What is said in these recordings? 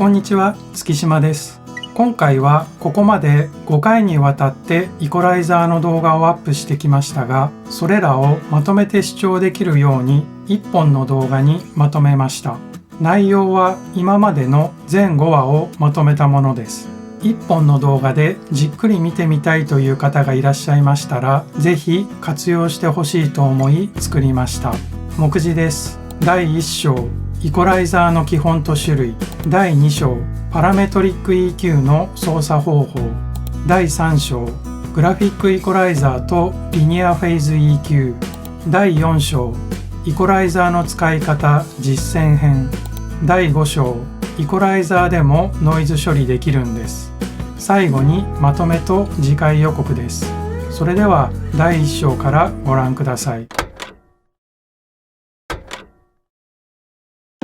こんにちは、月島です。今回はここまで5回にわたってイコライザーの動画をアップしてきましたが、それらをまとめて視聴できるように1本の動画にまとめました。内容は今までの全5話をまとめたものです。1本の動画でじっくり見てみたいという方がいらっしゃいましたら、ぜひ活用してほしいと思い作りました。目次です。第1章イコライザーの基本と種類。第2章パラメトリック EQ の操作方法。第3章グラフィックイコライザーとリニアフェイズ EQ。第4章イコライザーの使い方実践編。第5章イコライザーでもノイズ処理できるんです。最後にまとめと次回予告です。それでは第1章からご覧ください。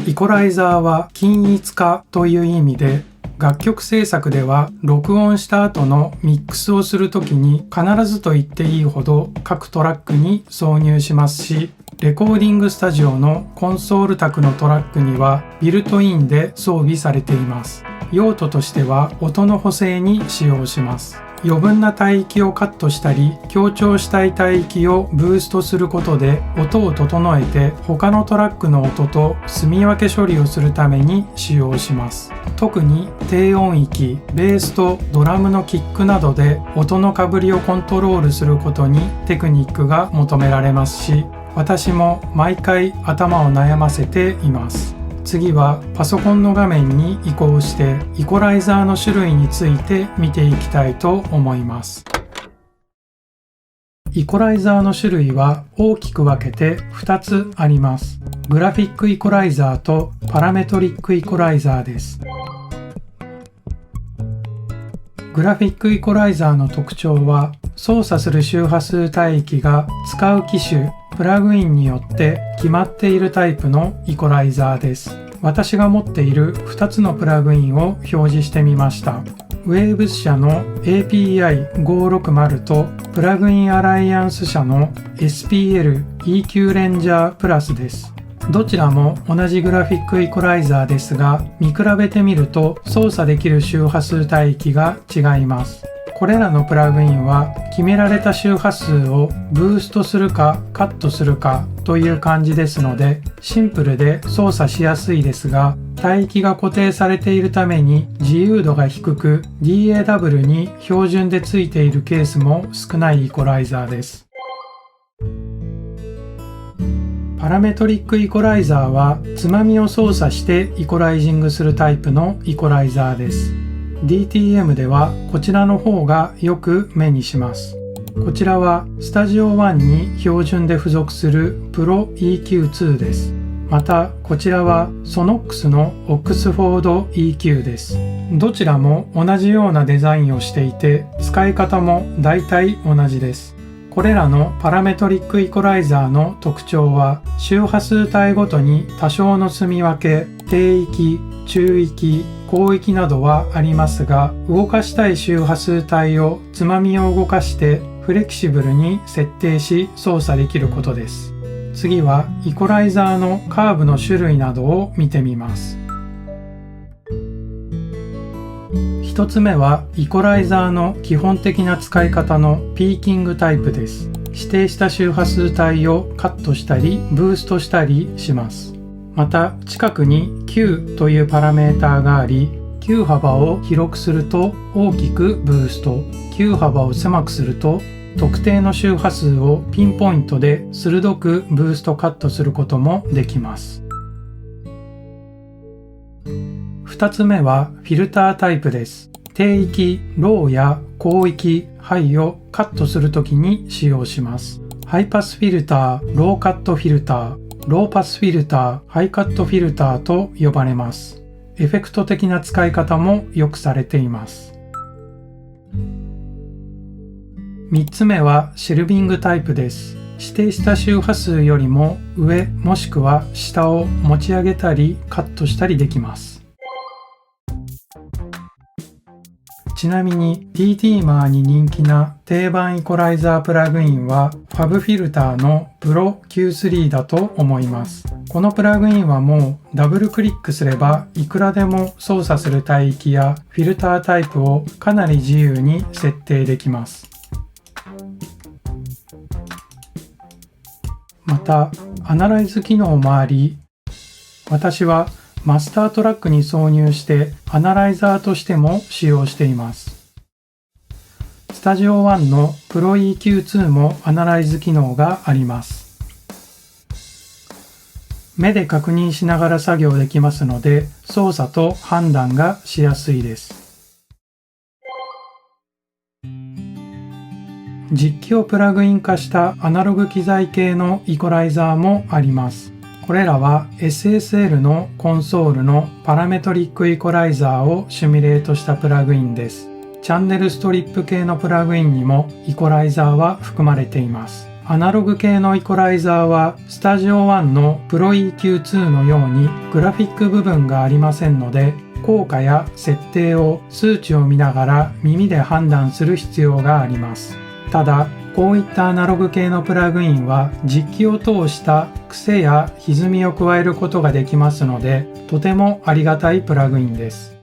イコライザーは均一化という意味で、楽曲制作では録音した後のミックスをするときに必ずと言っていいほど各トラックに挿入しますし、レコーディングスタジオのコンソール卓のトラックにはビルトインで装備されています。用途としては音の補正に使用します。余分な帯域をカットしたり、強調したい帯域をブーストすることで音を整えて他のトラックの音と住み分け処理をするために使用します。特に低音域、ベースとドラムのキックなどで音のかぶりをコントロールすることにテクニックが求められますし、私も毎回頭を悩ませています。次はパソコンの画面に移行してイコライザーの種類について見ていきたいと思います。イコライザーの種類は大きく分けて2つあります。グラフィックイコライザーとパラメトリックイコライザーです。グラフィックイコライザーの特徴は、操作する周波数帯域が使う機種、プラグインによって決まっているタイプのイコライザーです。私が持っている2つのプラグインを表示してみました。Waves 社の API560 とプラグインアライアンス社の SPL EQ レンジャープラスです。どちらも同じグラフィックイコライザーですが、見比べてみると操作できる周波数帯域が違います。これらのプラグインは決められた周波数をブーストするかカットするかという感じですので、シンプルで操作しやすいですが、帯域が固定されているために自由度が低く DAW に標準でついているケースも少ないイコライザーです。パラメトリックイコライザーはつまみを操作してイコライジングするタイプのイコライザーです。DTM ではこちらの方がよく目にします。こちらはスタジオ1に標準で付属する Pro EQ2 です。またこちらはソノックスの Oxford EQ です。どちらも同じようなデザインをしていて、使い方も大体同じです。これらのパラメトリックイコライザーの特徴は、周波数帯ごとに多少の住み分け、低域、中域、広域などはありますが、動かしたい周波数帯をつまみを動かしてフレキシブルに設定し操作できることです。次はイコライザーのカーブの種類などを見てみます。一つ目はイコライザーの基本的な使い方のピーキングタイプです。指定した周波数帯をカットしたりブーストしたりします。また近くに Q というパラメーターがあり、 Q 幅を広くすると大きくブースト、 Q 幅を狭くすると特定の周波数をピンポイントで鋭くブーストカットすることもできます。2つ目はフィルタータイプです。低域、ローや高域、ハイをカットするときに使用します。ハイパスフィルター、ローカットフィルター、ローパスフィルター、ハイカットフィルターと呼ばれます。エフェクト的な使い方もよくされています。3つ目はシェルビングタイプです。指定した周波数よりも上もしくは下を持ち上げたりカットしたりできます。ちなみに DTMer に人気な定番イコライザープラグインは FabFilter の Pro Q3 だと思います。このプラグインはもうダブルクリックすればいくらでも操作する帯域やフィルタータイプをかなり自由に設定できます。また、アナライズ機能もあり、私はマスタートラックに挿入してアナライザーとしても使用しています。スタジオ1の Pro EQ2 もアナライズ機能があります。目で確認しながら作業できますので、操作と判断がしやすいです。実機をプラグイン化したアナログ機材系のイコライザーもあります。これらは SSL のコンソールのパラメトリックイコライザーをシミュレートしたプラグインです。チャンネルストリップ系のプラグインにもイコライザーは含まれています。アナログ系のイコライザーはスタジオ1の Pro EQ2 のようにグラフィック部分がありませんので、効果や設定を数値を見ながら耳で判断する必要があります。ただ、こういったアナログ系のプラグインは実機を通した癖や歪みを加えることができますので、とてもありがたいプラグインです。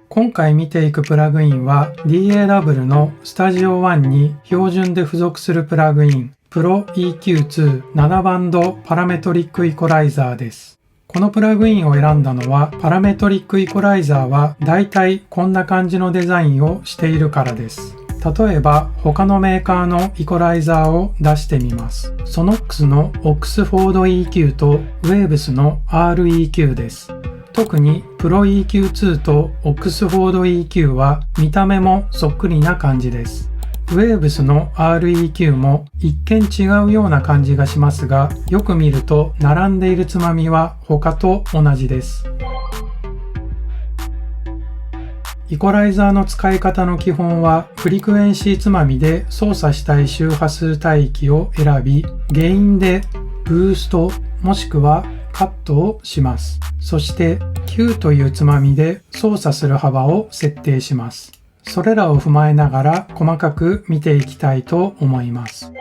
今回見ていくプラグインは DAW の Studio One に標準で付属するプラグイン Pro EQ2 7バンドパラメトリックイコライザーです。このプラグインを選んだのはパラメトリックイコライザーはだいたいこんな感じのデザインをしているからです。例えば他のメーカーのイコライザーを出してみます。Sonox の Oxford EQ と Waves の REQ です。特に Pro EQ2 と Oxford EQ は見た目もそっくりな感じです。Waves の REQ も一見違うような感じがしますが、よく見ると並んでいるつまみは他と同じです。イコライザーの使い方の基本はフリクエンシーつまみで操作したい周波数帯域を選び、ゲインでブーストもしくはカットをします。そして Q というつまみで操作する幅を設定します。それらを踏まえながら細かく見ていきたいと思います。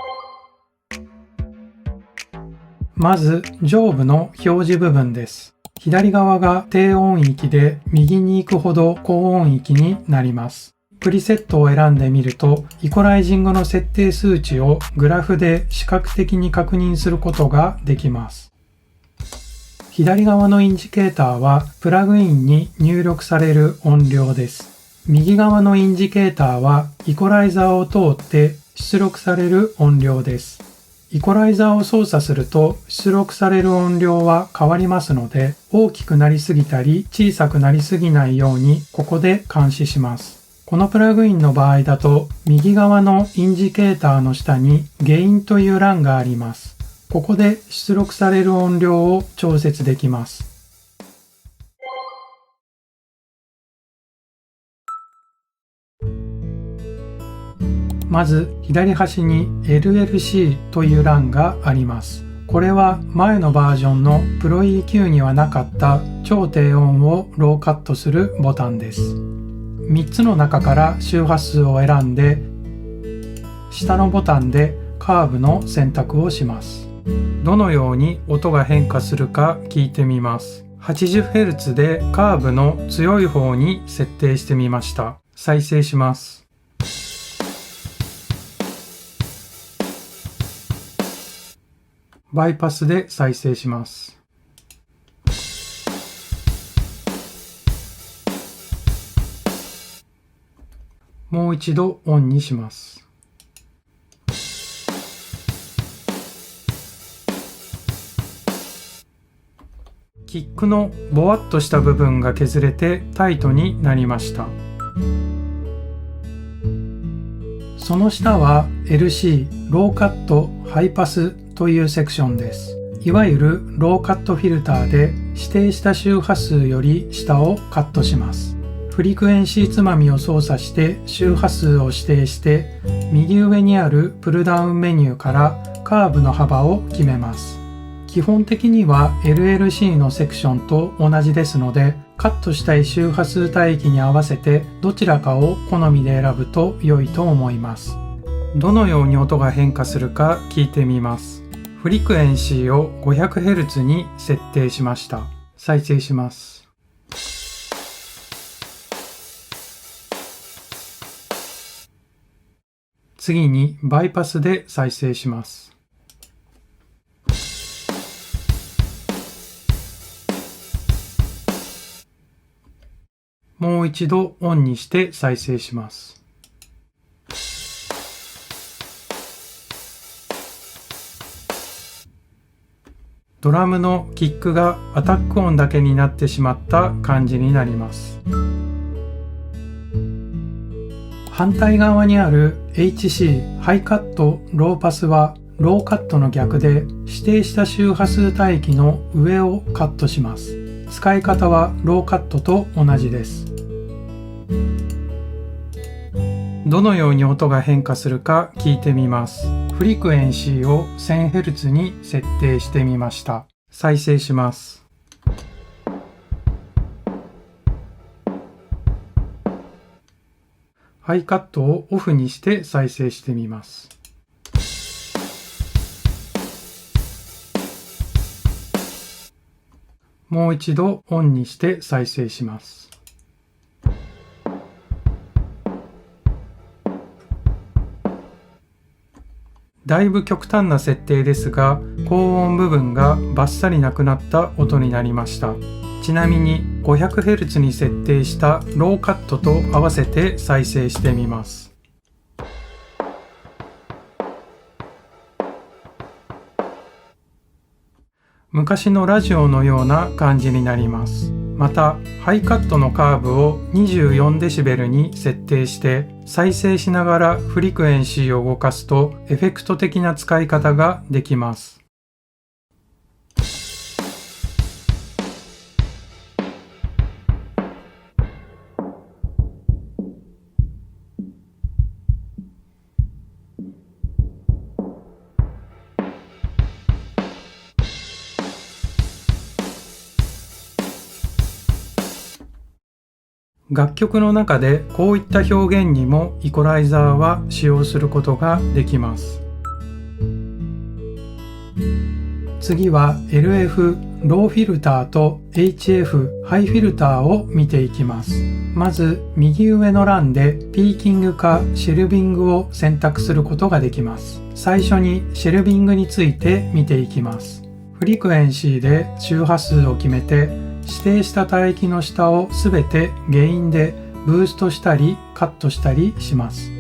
まず上部の表示部分です。左側が低音域で右に行くほど高音域になります。プリセットを選んでみるとイコライジングの設定数値をグラフで視覚的に確認することができます。左側のインジケーターはプラグインに入力される音量です。右側のインジケーターはイコライザーを通って出力される音量です。イコライザーを操作すると出力される音量は変わりますので、大きくなりすぎたり小さくなりすぎないようにここで監視します。このプラグインの場合だと右側のインジケーターの下にゲインという欄があります。ここで出力される音量を調節できます。まず左端に LLC という欄があります。これは前のバージョンの Pro EQ にはなかった超低音をローカットするボタンです。3つの中から周波数を選んで、下のボタンでカーブの選択をします。どのように音が変化するか聞いてみます。80Hz でカーブの強い方に設定してみました。再生します。バイパスで再生します。もう一度オンにします。キックのボワッとした部分が削れてタイトになりました。その下は LC ローカットハイパスというセクションです。いわゆるローカットフィルターで指定した周波数より下をカットします。フリクエンシーつまみを操作して周波数を指定して右上にあるプルダウンメニューからカーブの幅を決めます。基本的には LLC のセクションと同じですので、カットしたい周波数帯域に合わせてどちらかを好みで選ぶと良いと思います。どのように音が変化するか聞いてみます。フリクエンシーを 500Hz に設定しました。再生します。次にバイパスで再生します。もう一度オンにして再生します。ドラムのキックがアタック音だけになってしまった感じになります。反対側にある HC ハイカットローパスはローカットの逆で指定した周波数帯域の上をカットします。使い方はローカットと同じです。どのように音が変化するか聞いてみます。フリクエンシーを 1000Hz に設定してみました。再生します。ハイカットをオフにして再生してみます。もう一度オンにして再生します。だいぶ極端な設定ですが、高音部分がバッサリなくなった音になりました。ちなみに 500Hz に設定したローカットと合わせて再生してみます。昔のラジオのような感じになります。また、ハイカットのカーブを 24dB に設定して再生しながらフリクエンシーを動かすとエフェクト的な使い方ができます。楽曲の中でこういった表現にもイコライザーは使用することができます。次は LF ローフィルターと HF ハイフィルターを見ていきます。まず右上の欄でピーキングかシェルビングを選択することができます。最初にシェルビングについて見ていきます。フリクエンシーで周波数を決めて指定した帯域の下をすべてゲインでブーストしたりカットしたりします。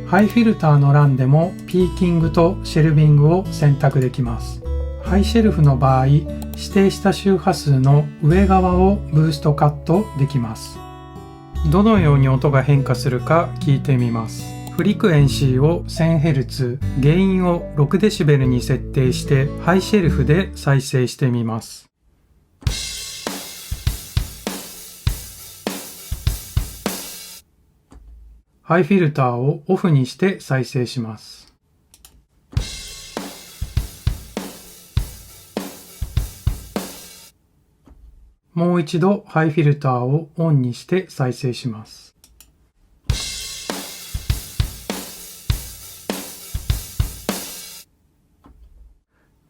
ハイフィルターの欄でもピーキングとシェルビングを選択できます。ハイシェルフの場合、指定した周波数の上側をブーストカットできます。どのように音が変化するか聞いてみます。フリクエンシーを 1000Hz、ゲインを 6dB に設定してハイシェルフで再生してみます。ハイフィルターをオフにして再生します。もう一度ハイフィルターをオンにして再生します。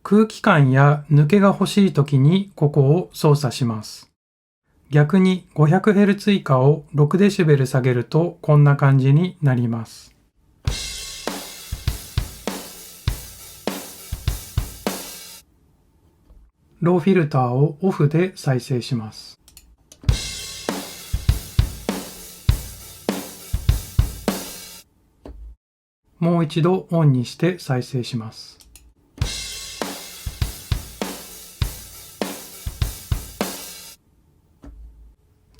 空気感や抜けが欲しいときにここを操作します。逆に 500Hz 以下を 6dB 下げるとこんな感じになります。ローフィルターをオフで再生します。もう一度オンにして再生します。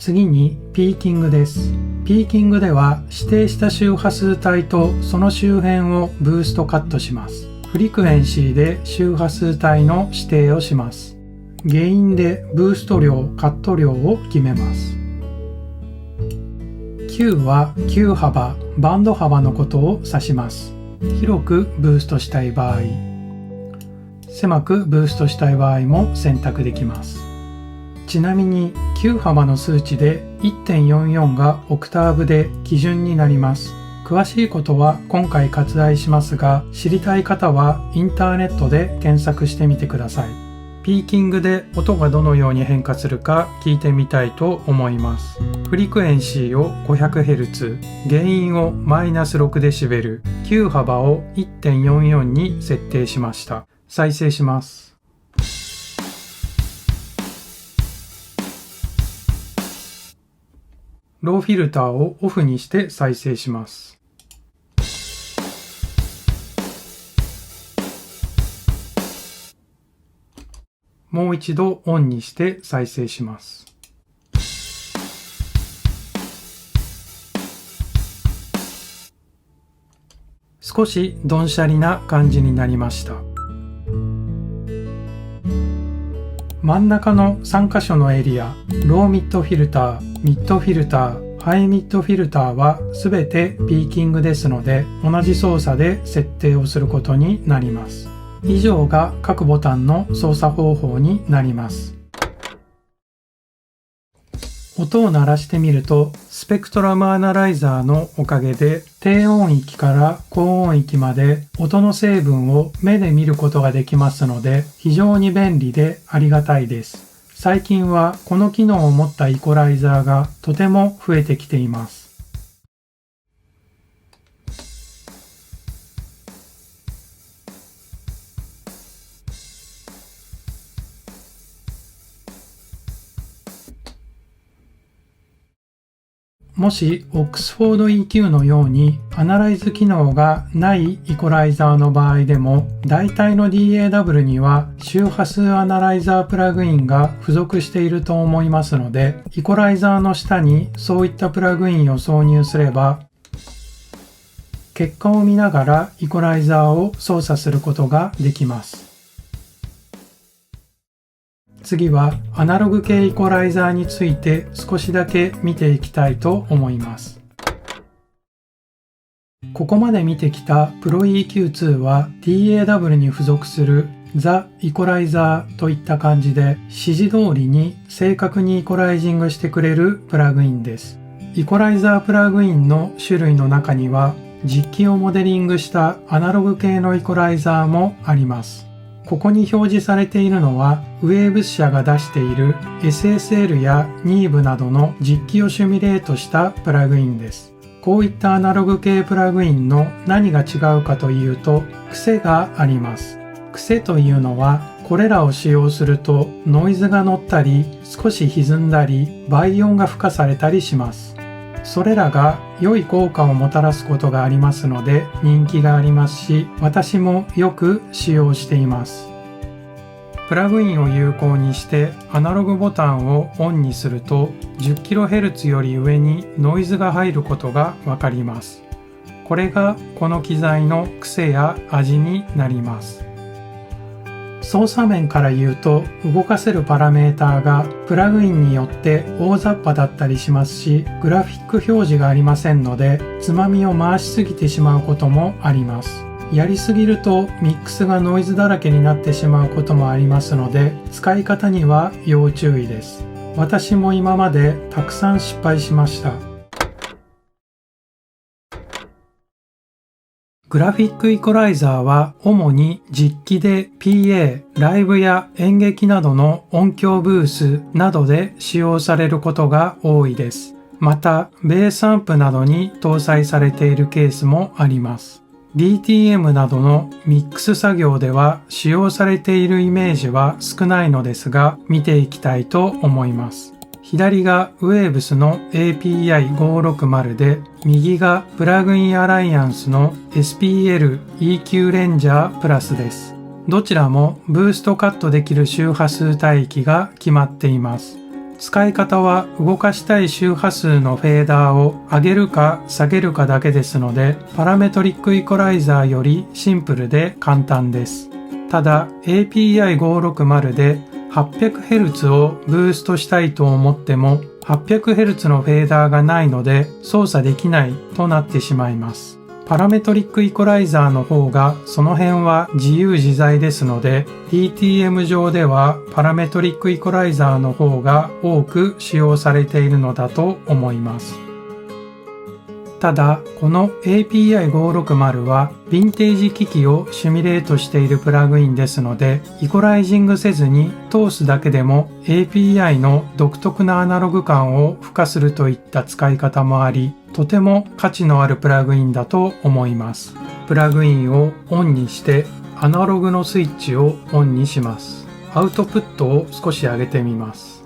次にピーキングです。ピーキングでは指定した周波数帯とその周辺をブーストカットします。フリクエンシーで周波数帯の指定をします。ゲインでブースト量、カット量を決めます。Q は Q 幅、バンド幅のことを指します。広くブーストしたい場合、狭くブーストしたい場合も選択できます。ちなみに Q 幅の数値で 1.44 がオクターブで基準になります。詳しいことは今回割愛しますが、知りたい方はインターネットで検索してみてください。ピーキングで音がどのように変化するか聞いてみたいと思います。フリクエンシーを 500Hz、ゲインを -6dB、Q 幅を 1.44 に設定しました。再生します。ローフィルターをオフにして再生します。もう一度オンにして再生します。少しどんしゃりな感じになりました。真ん中の3箇所のエリア、ローミッドフィルター、ミッドフィルター、ハイミッドフィルターはすべてピーキングですので、同じ操作で設定をすることになります。以上が各ボタンの操作方法になります。音を鳴らしてみると、スペクトラムアナライザーのおかげで低音域から高音域まで音の成分を目で見ることができますので、非常に便利でありがたいです。最近はこの機能を持ったイコライザーがとても増えてきています。もしオックスフォード EQ のようにアナライズ機能がないイコライザーの場合でも、大体の DAW には周波数アナライザープラグインが付属していると思いますので、イコライザーの下にそういったプラグインを挿入すれば、結果を見ながらイコライザーを操作することができます。次はアナログ系イコライザーについて少しだけ見ていきたいと思います。ここまで見てきた ProEQ2 は DAW に付属するザ・イコライザーといった感じで、指示通りに正確にイコライジングしてくれるプラグインです。イコライザープラグインの種類の中には実機をモデリングしたアナログ系のイコライザーもあります。ここに表示されているのはウェーブス社が出している SSL や Neve などの実機をシミュレートしたプラグインです。こういったアナログ系プラグインの何が違うかというと、癖があります。癖というのはこれらを使用するとノイズが乗ったり少し歪んだり倍音が付加されたりします。それらが良い効果をもたらすことがありますので人気がありますし、私もよく使用しています。プラグインを有効にしてアナログボタンをオンにすると 10kHz より上にノイズが入ることがわかります。これがこの機材の癖や味になります。操作面から言うと、動かせるパラメーターがプラグインによって大雑把だったりしますし、グラフィック表示がありませんので、つまみを回しすぎてしまうこともあります。やりすぎるとミックスがノイズだらけになってしまうこともありますので、使い方には要注意です。私も今までたくさん失敗しました。グラフィックイコライザーは主に実機で PA、ライブや演劇などの音響ブースなどで使用されることが多いです。また、ベースアンプなどに搭載されているケースもあります。DTM などのミックス作業では使用されているイメージは少ないのですが、見ていきたいと思います。左が Waves の API560 で、右がプラグインアライアンスの SPL EQ Ranger プラスです。どちらもブーストカットできる周波数帯域が決まっています。使い方は動かしたい周波数のフェーダーを上げるか下げるかだけですので、パラメトリックイコライザーよりシンプルで簡単です。ただ API560 で800Hz をブーストしたいと思っても 800Hz のフェーダーがないので操作できないとなってしまいます。パラメトリックイコライザーの方がその辺は自由自在ですので DTM 上ではパラメトリックイコライザーの方が多く使用されているのだと思います。ただ、この API560 はヴィンテージ機器をシミュレートしているプラグインですので、イコライジングせずに通すだけでも API の独特なアナログ感を付加するといった使い方もあり、とても価値のあるプラグインだと思います。プラグインをオンにしてアナログのスイッチをオンにします。アウトプットを少し上げてみます。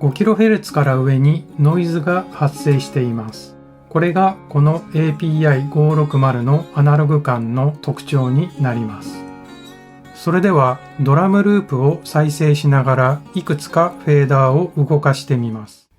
5kHz から上にノイズが発生しています。これがこの API560 のアナログ感の特徴になります。それではドラムループを再生しながらいくつかフェーダーを動かしてみます。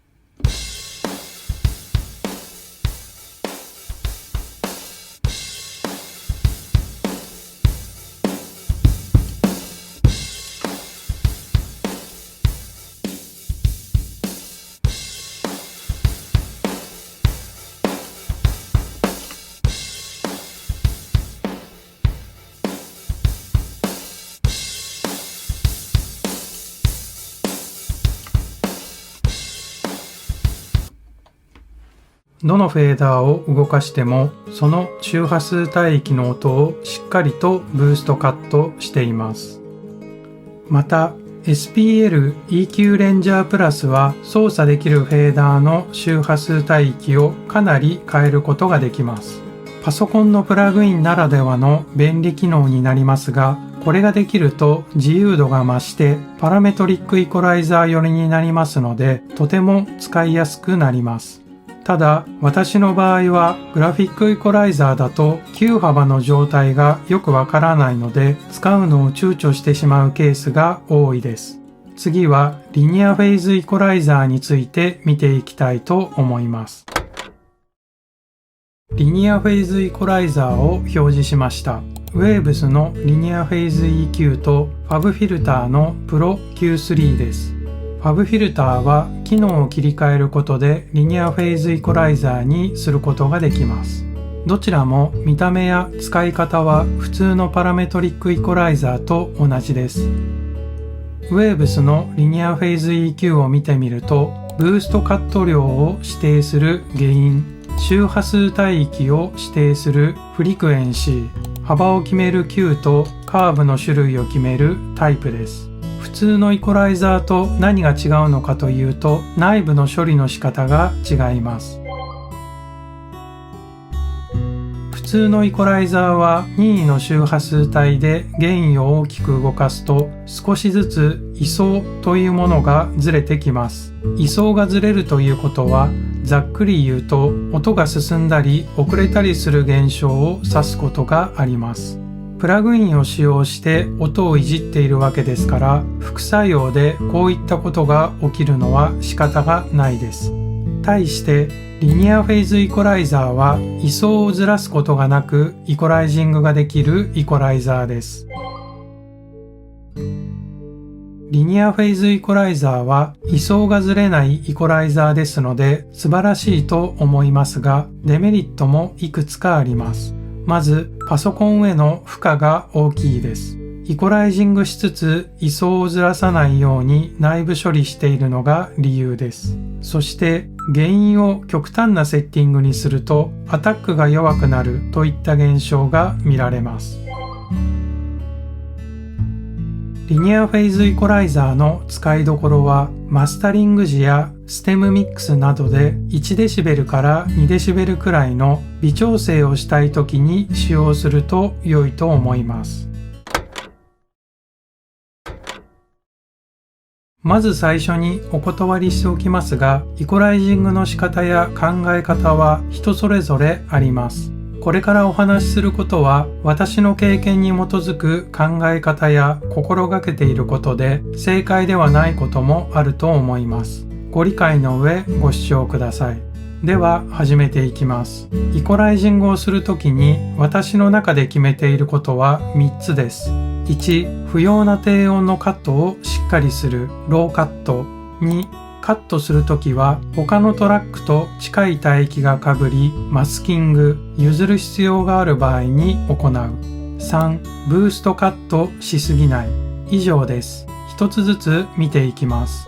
どのフェーダーを動かしてもその周波数帯域の音をしっかりとブーストカットしています。また SPL EQ レンジャープラスは操作できるフェーダーの周波数帯域をかなり変えることができます。パソコンのプラグインならではの便利機能になりますが、これができると自由度が増してパラメトリックイコライザー寄りになりますので、とても使いやすくなります。ただ、私の場合はグラフィックイコライザーだと9幅の状態がよくわからないので、使うのを躊躇してしまうケースが多いです。次はリニアフェイズイコライザーについて見ていきたいと思います。リニアフェイズイコライザーを表示しました。Waves のリニアフェイズ EQ と FabFilter の Pro Q3 です。FabFilter は機能を切り替えることでリニアフェイズイコライザーにすることができます。どちらも見た目や使い方は普通のパラメトリックイコライザーと同じです。Waves のリニアフェイズ EQ を見てみると、ブーストカット量を指定するゲイン、周波数帯域を指定するフリクエンシー、幅を決める Q とカーブの種類を決めるタイプです。普通のイコライザーと何が違うのかというと、内部の処理の仕方が違います。普通のイコライザーは任意の周波数帯でゲインを大きく動かすと、少しずつ位相というものがずれてきます。位相がずれるということは、ざっくり言うと音が進んだり遅れたりする現象を指すことがあります。プラグインを使用して音をいじっているわけですから、副作用でこういったことが起きるのは仕方がないです。対してリニアフェイズイコライザーは位相をずらすことがなくイコライジングができるイコライザーです。リニアフェイズイコライザーは位相がずれないイコライザーですので素晴らしいと思いますが、デメリットもいくつかあります。まず、パソコンへの負荷が大きいです。イコライジングしつつ位相をずらさないように内部処理しているのが理由です。そして、原因を極端なセッティングにするとアタックが弱くなるといった現象が見られます。リニアフェイズイコライザーの使いどころは、マスタリング時やステムミックスなどで 1dB から 2dB くらいの微調整をしたいときに使用すると良いと思います。まず最初にお断りしておきますが、イコライジングの仕方や考え方は人それぞれあります。これからお話しすることは私の経験に基づく考え方や心がけていることで正解ではないこともあると思います。ご理解の上ご視聴ください。では始めていきます。イコライジングをするときに私の中で決めていることは3つです。1、不要な低音のカットをしっかりする、ローカット。2、カットするときは他のトラックと近い帯域が被り、マスキング、譲る必要がある場合に行う。3、ブーストカットしすぎない。以上です。一つずつ見ていきます。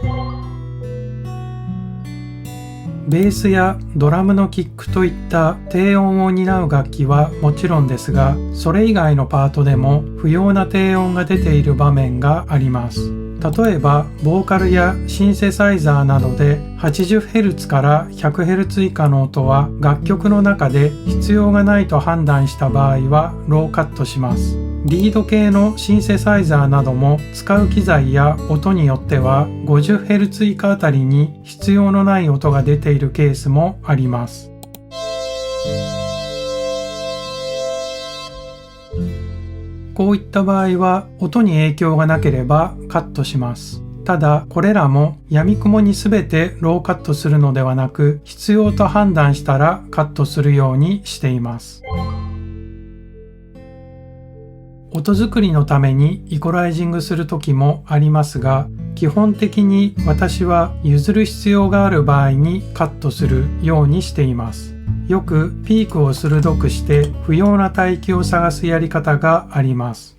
ベースやドラムのキックといった低音を担う楽器はもちろんですが、それ以外のパートでも不要な低音が出ている場面があります。例えばボーカルやシンセサイザーなどで 80Hz から 100Hz 以下の音は楽曲の中で必要がないと判断した場合はローカットします。リード系のシンセサイザーなども使う機材や音によっては 50Hz 以下あたりに必要のない音が出ているケースもあります。こういった場合は音に影響がなければカットします。ただこれらも闇雲に全てローカットするのではなく、必要と判断したらカットするようにしています。音作りのためにイコライジングする時もありますが、基本的に私は譲る必要がある場合にカットするようにしています。よくピークを鋭くして不要な帯域を探すやり方があります。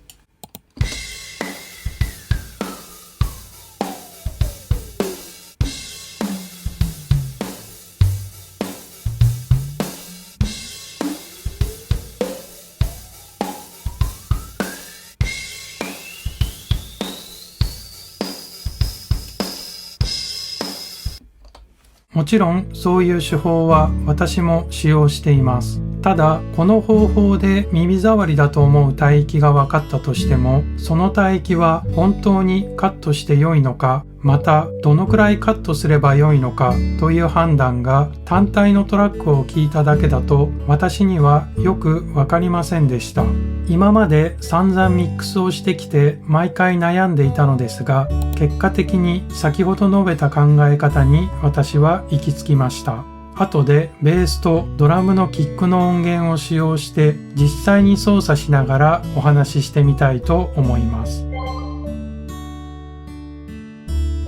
もちろんそういう手法は私も使用しています。ただこの方法で耳障りだと思う帯域が分かったとしても、その帯域は本当にカットして良いのか、またどのくらいカットすれば良いのかという判断が単体のトラックを聞いただけだと私にはよく分かりませんでした。今まで散々ミックスをしてきて毎回悩んでいたのですが、結果的に先ほど述べた考え方に私は行き着きました。後でベースとドラムのキックの音源を使用して実際に操作しながらお話ししてみたいと思います。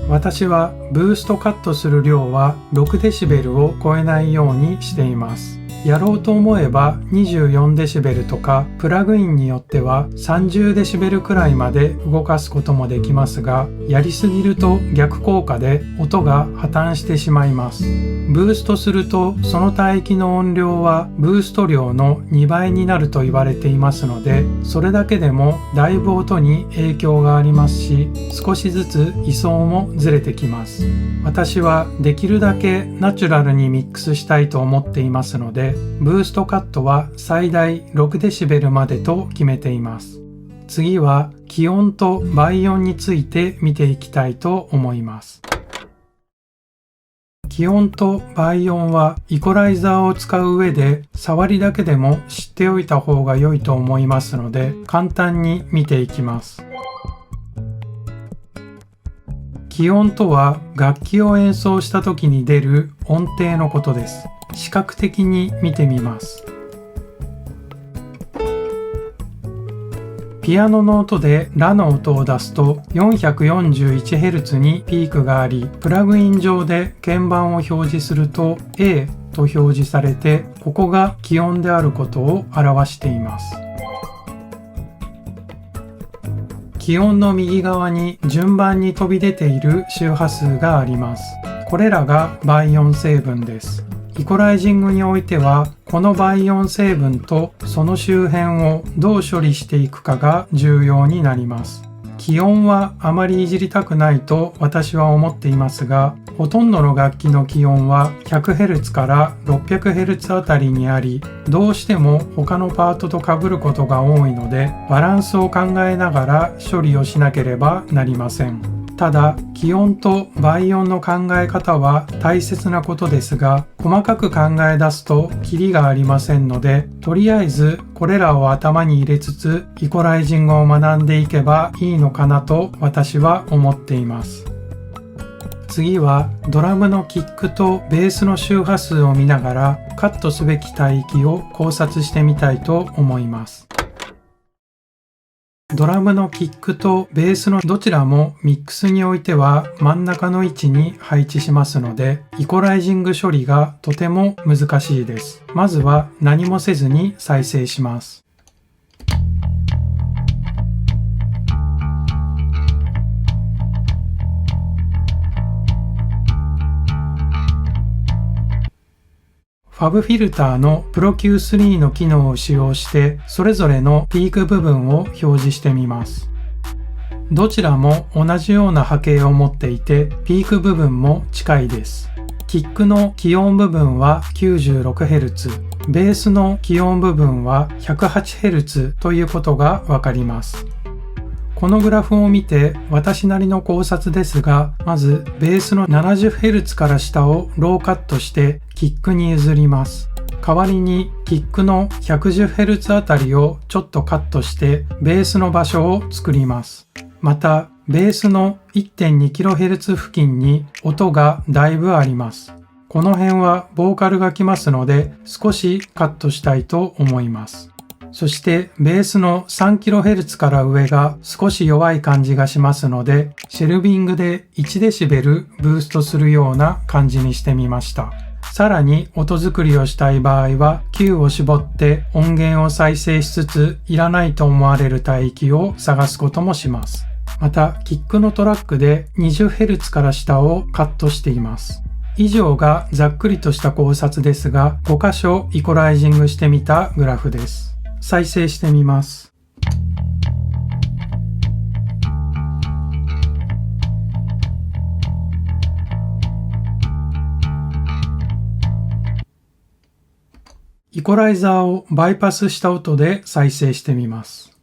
私はブーストカットする量は 6dB を超えないようにしています。やろうと思えば 24dB とかプラグインによっては 30dB くらいまで動かすこともできますが、やりすぎると逆効果で音が破綻してしまいます。ブーストするとその帯域の音量はブースト量の2倍になると言われていますので、それだけでもだいぶ音に影響がありますし、少しずつ位相もずれてきます。私はできるだけナチュラルにミックスしたいと思っていますので、ブーストカットは最大 6dB までと決めています。次は気温と倍音について見ていきたいと思います。気温と倍音はイコライザーを使う上で触りだけでも知っておいた方が良いと思いますので、簡単に見ていきます。気音とは楽器を演奏した時に出る音程のことです。視覚的に見てみます。ピアノの音でラの音を出すと 441Hz にピークがあり、プラグイン上で鍵盤を表示すると A と表示されて、ここが気音であることを表しています。気音の右側に順番に飛び出ている周波数があります。これらが倍音成分です。イコライジングにおいては、この倍音成分とその周辺をどう処理していくかが重要になります。気音はあまりいじりたくないと私は思っていますが、ほとんどの楽器の気音は 100Hz から 600Hz あたりにあり、どうしても他のパートと被ることが多いので、バランスを考えながら処理をしなければなりません。ただ、気音と倍音の考え方は大切なことですが、細かく考え出すとキリがありませんので、とりあえずこれらを頭に入れつつイコライジングを学んでいけばいいのかなと私は思っています。次はドラムのキックとベースの周波数を見ながらカットすべき帯域を考察してみたいと思います。ドラムのキックとベースのどちらもミックスにおいては真ん中の位置に配置しますので、イコライジング処理がとても難しいです。まずは何もせずに再生します。FabFilter の ProQ3 の機能を使用してそれぞれのピーク部分を表示してみます。どちらも同じような波形を持っていてピーク部分も近いです。キックの気温部分は 96Hz、ベースの気温部分は 108Hz ということがわかります。このグラフを見て私なりの考察ですが、まずベースの 70Hz から下をローカットしてキックに譲ります。代わりにキックの 110Hz あたりをちょっとカットしてベースの場所を作ります。またベースの 1.2kHz 付近に音がだいぶあります。この辺はボーカルが来ますので少しカットしたいと思います。そしてベースの 3kHz から上が少し弱い感じがしますので、シェルビングで 1dB ブーストするような感じにしてみました。さらに音作りをしたい場合は Q を絞って音源を再生しつつ、いらないと思われる帯域を探すこともします。またキックのトラックで 20Hz から下をカットしています。以上がざっくりとした考察ですが、5箇所イコライジングしてみたグラフです。再生してみます。イコライザーをバイパスした音で再生してみます。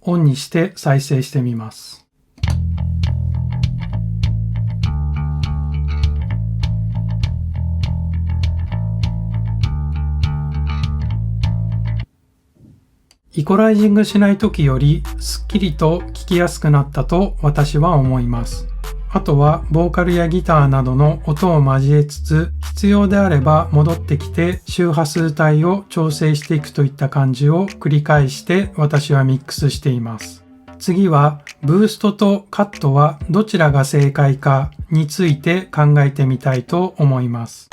オンにして再生してみます。イコライジングしない時よりすっきりと聞きやすくなったと私は思います。あとはボーカルやギターなどの音を交えつつ、必要であれば戻ってきて周波数帯を調整していくといった感じを繰り返して私はミックスしています。次はブーストとカットはどちらが正解かについて考えてみたいと思います。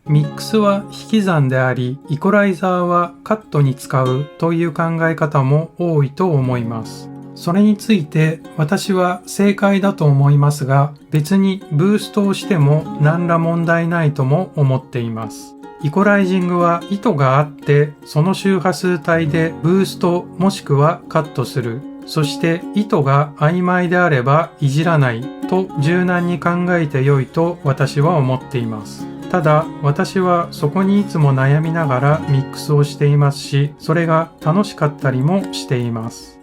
ミックスは引き算であり、イコライザーはカットに使うという考え方も多いと思います。それについて私は正解だと思いますが、別にブーストをしても何ら問題ないとも思っています。イコライジングは意図があって、その周波数帯でブーストもしくはカットする。そして意図が曖昧であればいじらないと柔軟に考えて良いと私は思っています。ただ私はそこにいつも悩みながらミックスをしていますし、それが楽しかったりもしています。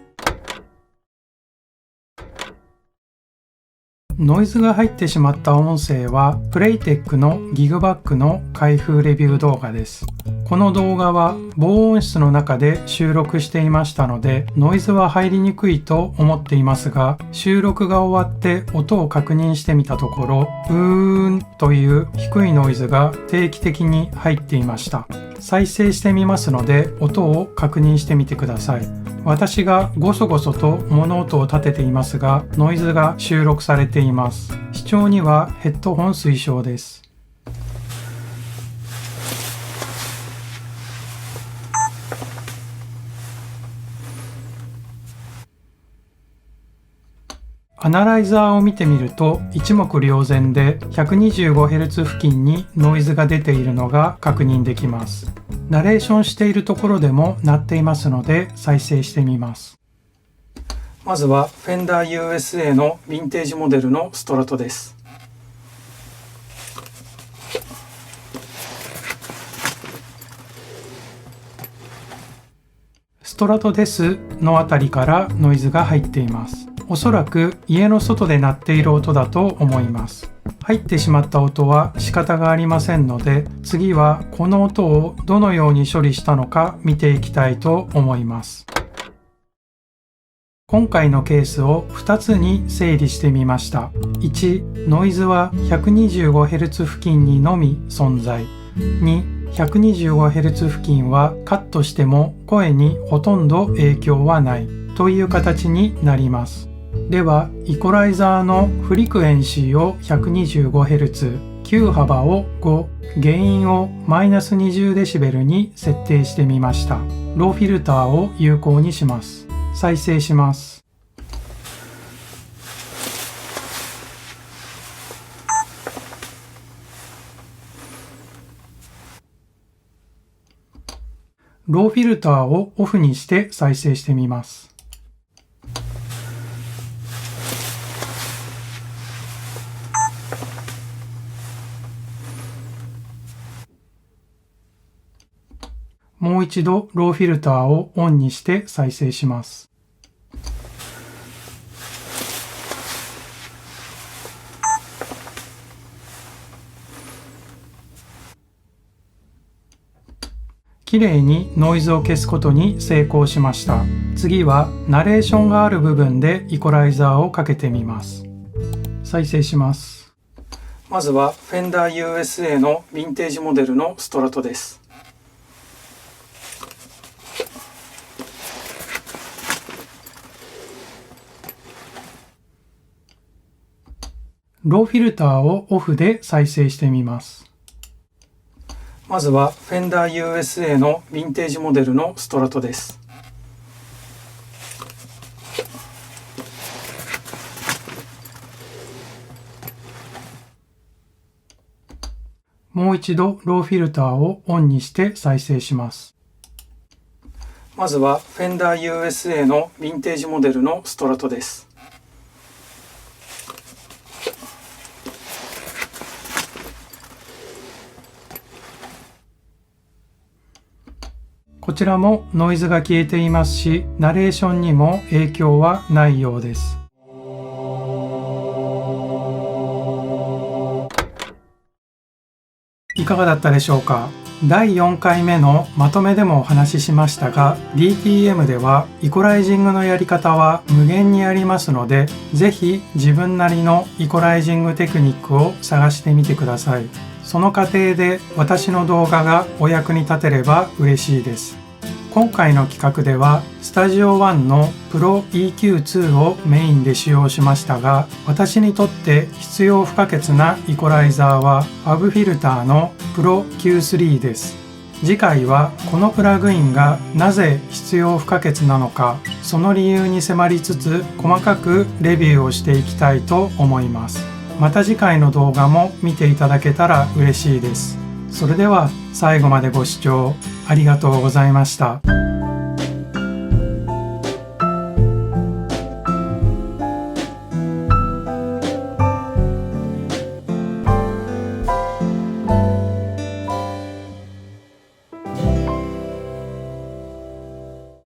ノイズが入ってしまった音声はプレイテックのギグバックの開封レビュー動画です。この動画は防音室の中で収録していましたのでノイズは入りにくいと思っていますが、収録が終わって音を確認してみたところ、うーんという低いノイズが定期的に入っていました。再生してみますので音を確認してみてください。私がゴソゴソと物音を立てていますが、ノイズが収録されています。視聴にはヘッドホン推奨です。アナライザーを見てみると一目瞭然で 125Hz 付近にノイズが出ているのが確認できます。ナレーションしているところでも鳴っていますので再生してみます。まずは Fender USA のヴィンテージモデルのストラトです。ストラトですのあたりからノイズが入っています。おそらく家の外で鳴っている音だと思います。入ってしまった音は仕方がありませんので、次はこの音をどのように処理したのか見ていきたいと思います。今回のケースを2つに整理してみました。1、ノイズは 125Hz 付近にのみ存在。2、125Hz 付近はカットしても声にほとんど影響はないという形になります。ではイコライザーのフリクエンシーを 125Hz、Q 幅を5、ゲインをマイナス20デシベルに設定してみました。ローフィルターを有効にします。再生します。ローフィルターをオフにして再生してみます。もう一度ローフィルターをオンにして再生します。きれいにノイズを消すことに成功しました。次はナレーションがある部分でイコライザーをかけてみます。再生します。まずはフェンダー USA のヴィンテージモデルのストラトです。ローフィルターをオフで再生してみます。まずはフェンダー USA のヴィンテージモデルのストラトです。もう一度ローフィルターをオンにして再生します。まずはフェンダー USA のヴィンテージモデルのストラトです。こちらもノイズが消えていますし、ナレーションにも影響はないようです。いかがだったでしょうか。第4回目のまとめでもお話ししましたが、DTM ではイコライジングのやり方は無限にありますので、ぜひ自分なりのイコライジングテクニックを探してみてください。その過程で私の動画がお役に立てれば嬉しいです。今回の企画ではスタジオ1の Pro EQ2 をメインで使用しましたが、私にとって必要不可欠なイコライザーは FabFilter の Pro Q3 です。次回はこのプラグインがなぜ必要不可欠なのか、その理由に迫りつつ細かくレビューをしていきたいと思います。また次回の動画も見ていただけたら嬉しいです。それでは最後までご視聴ありがとうございました。